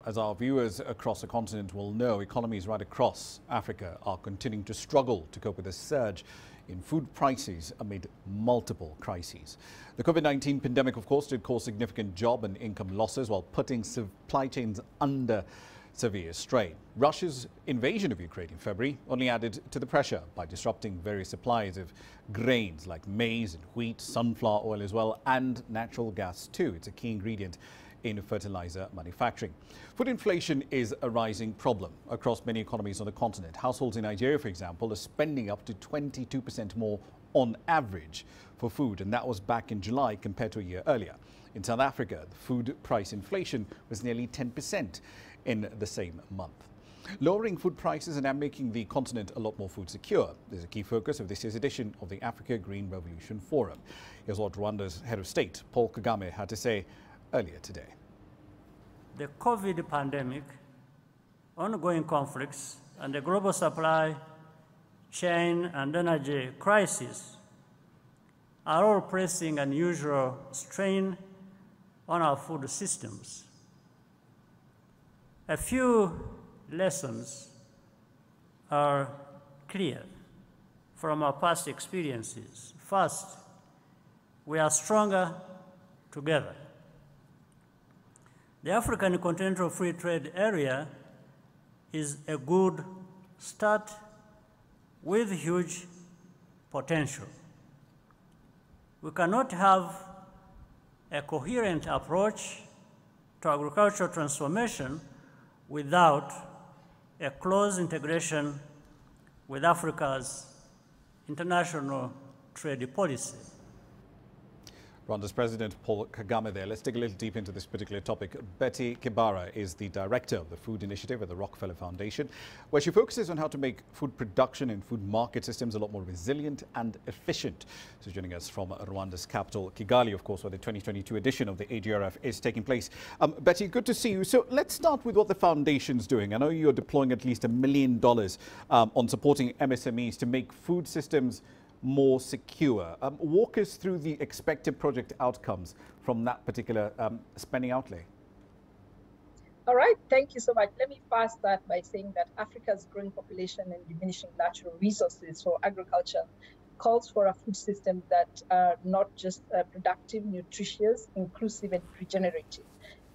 As our viewers across the continent will know, economies right across Africa are continuing to struggle to cope with a surge in food prices amid multiple crises. The COVID-19 pandemic, of course, did cause significant job and income losses while putting supply chains under severe strain. Russia's invasion of Ukraine in February only added to the pressure by disrupting various supplies of grains like maize and wheat, sunflower oil as well, and natural gas too. It's a key ingredient in fertilizer manufacturing. Food inflation is a rising problem across many economies on the continent. Households in Nigeria, for example, are spending up to 22% more on average for food, and that was back in July compared to a year earlier. In South Africa, the food price inflation was nearly 10% in the same month. Lowering food prices and now making the continent a lot more food secure is a key focus of this year's edition of the Africa Green Revolution Forum. Here's what Rwanda's head of state, Paul Kagame, had to say earlier today. The COVID pandemic, ongoing conflicts, and the global supply chain and energy crisis are all placing unusual strain on our food systems. A few lessons are clear from our past experiences. First, we are stronger together. The African Continental Free Trade Area is a good start with huge potential. We cannot have a coherent approach to agricultural transformation without a close integration with Africa's international trade policy. Rwanda's President Paul Kagame there. Let's dig a little deep into this particular topic. Betty Kibaara is the director of the Food Initiative at the Rockefeller Foundation, where she focuses on how to make food production and food market systems a lot more resilient and efficient. So joining us from Rwanda's capital, Kigali, of course, where the 2022 edition of the AGRF is taking place. Betty, good to see you. So let's start with what the foundation's doing. I know you're deploying at least $1 million on supporting MSMEs to make food systems more secure. Walk us through the expected project outcomes from that particular spending outlay. All right, thank you so much. Let me first start by saying that Africa's growing population and diminishing natural resources for agriculture calls for a food system that are not just productive, nutritious, inclusive, and regenerative.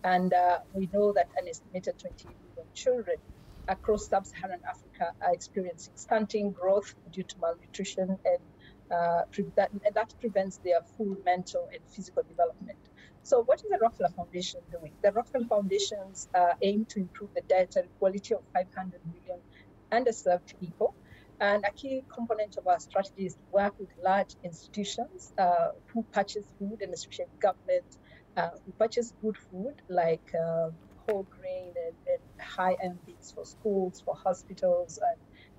And we know that an estimated 20 million children across sub-Saharan Africa are experiencing stunting growth due to malnutrition, and that prevents their full mental and physical development. So what is the Rockefeller Foundation doing? The Rockefeller Foundation's aim to improve the dietary quality of 500 million underserved people. And a key component of our strategy is to work with large institutions who purchase food, and especially government who purchase good food like whole grain and high iron beans for schools, for hospitals,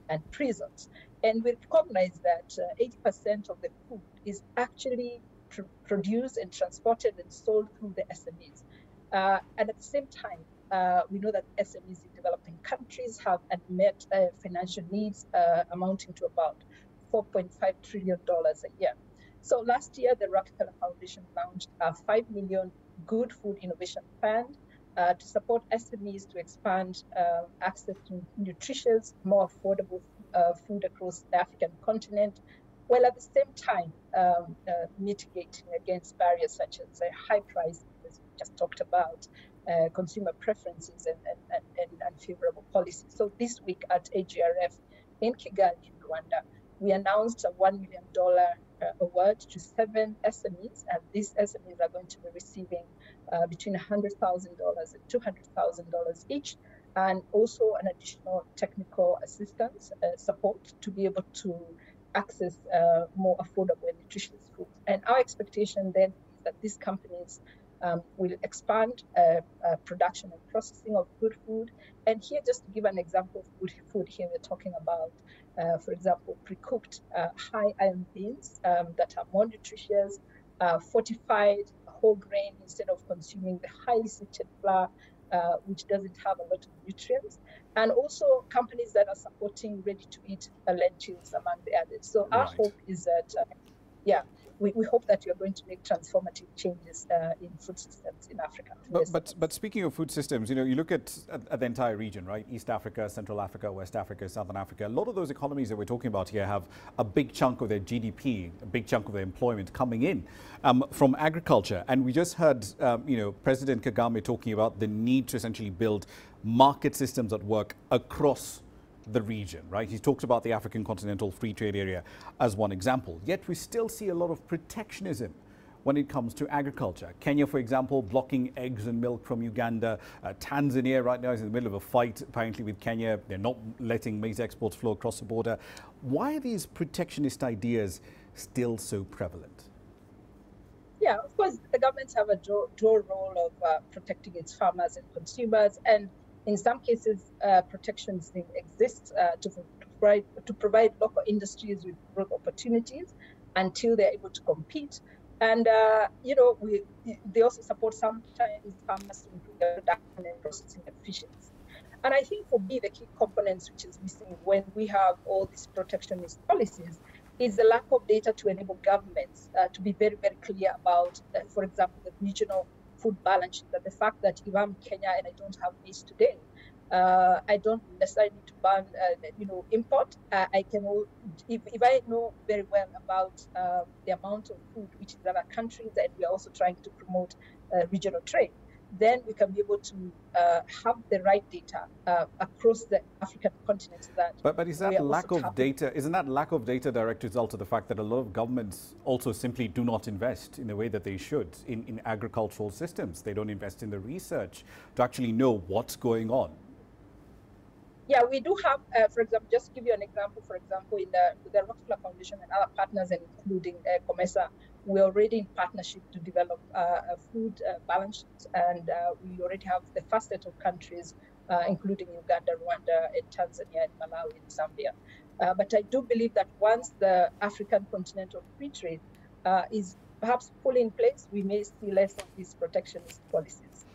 and prisons. And we recognize that 80% of the food is actually produced and transported and sold through the SMEs. And at the same time, we know that SMEs in developing countries have unmet financial needs amounting to about $4.5 trillion a year. So last year, the Rockefeller Foundation launched a $5 million Good Food Innovation Fund to support SMEs to expand access to nutritious, more affordable food across the African continent, while at the same time mitigating against barriers such as high prices, as we just talked about, consumer preferences, and unfavorable policies. So this week at AGRF in Kigali, in Rwanda, we announced a $1 million award to 7 SMEs, and these SMEs are going to be receiving between $100,000 and $200,000 each, and also an additional technical assistance support to be able to access more affordable and nutritious food. And our expectation then is that these companies will expand production and processing of good food. And here, just to give an example of good food, here we're talking about, for example, pre-cooked high iron beans that are more nutritious, fortified whole grain instead of consuming the highly sifted flour, which doesn't have a lot of nutrients, and also companies that are supporting ready-to-eat lentils, among the others. So our hope is that, we hope that you're going to make transformative changes in food systems in Africa. But speaking of food systems, you know, you look at the entire region, right? East Africa, Central Africa, West Africa, Southern Africa. A lot of those economies that we're talking about here have a big chunk of their GDP, a big chunk of their employment coming in from agriculture. And we just heard, you know, President Kagame talking about the need to essentially build market systems that work across the region, right? He talked about the African Continental Free Trade Area as one example. Yet we still see a lot of protectionism when it comes to agriculture. Kenya, for example, blocking eggs and milk from Uganda. Tanzania right now is in the middle of a fight, apparently, with Kenya. They're not letting maize exports flow across the border. Why are these protectionist ideas still so prevalent? Yeah, of course, the governments have a dual role of protecting its farmers and consumers, and in some cases, protections exist to provide local industries with growth opportunities until they're able to compete. And, you know, they also support sometimes farmers to improve their production and processing efficiency. And I think for me, the key components which is missing when we have all these protectionist policies is the lack of data to enable governments to be very, very clear about, for example, the regional food balance, that the fact that if I'm Kenya and I don't have maize today, I don't necessarily need to ban, you know, import. I can, if I know very well about the amount of food which is in other countries, and we are also trying to promote regional trade, then we can be able to have the right data across the African continent. But is that lack of data, isn't that lack of data direct result of the fact that a lot of governments also simply do not invest in the way that they should in agricultural systems? They don't invest in the research to actually know what's going on. Yeah, we do have, for example, just to give you an example, for example, in the Rockefeller Foundation and other partners, and including COMESA, we're already in partnership to develop a food balance sheet, and we already have the first set of countries, including Uganda, Rwanda, and Tanzania, and Malawi, and Zambia. But I do believe that once the African Continental Free Trade is perhaps fully in place, we may see less of these protectionist policies.